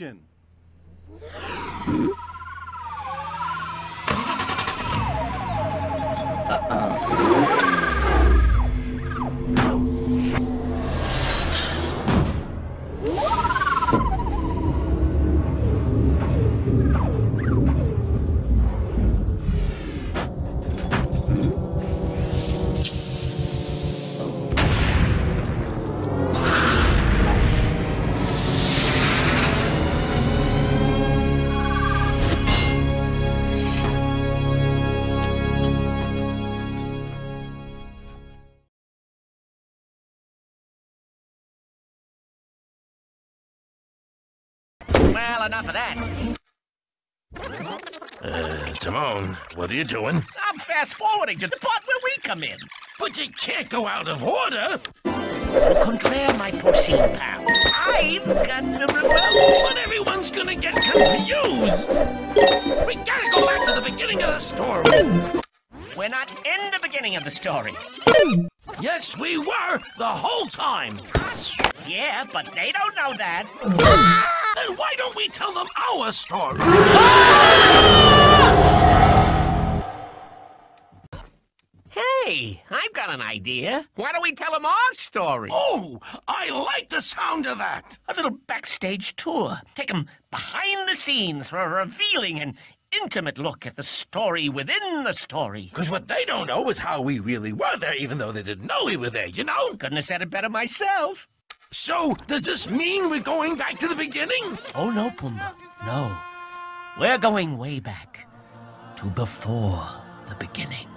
action. Well, enough of that. Timon, what are you doing? I'm fast-forwarding to the part where we come in. But you can't go out of order. Au contraire, my porcine pal. I've got the remote. But everyone's gonna get confused. We gotta go back to the beginning of the story. We're not in the beginning of the story. Yes, we were the whole time. Yeah, but they don't know that. Then why don't we tell them our story? Hey, I've got an idea. Why don't we tell them our story? Oh, I like the sound of that. A little backstage tour. Take them behind the scenes for a revealing and intimate look at the story within the story. Because what they don't know is how we really were there, even though they didn't know we were there, you know? Couldn't have said it better myself. So, does this mean we're going back to the beginning? Oh, no, Pumbaa. No. We're going way back to before the beginning.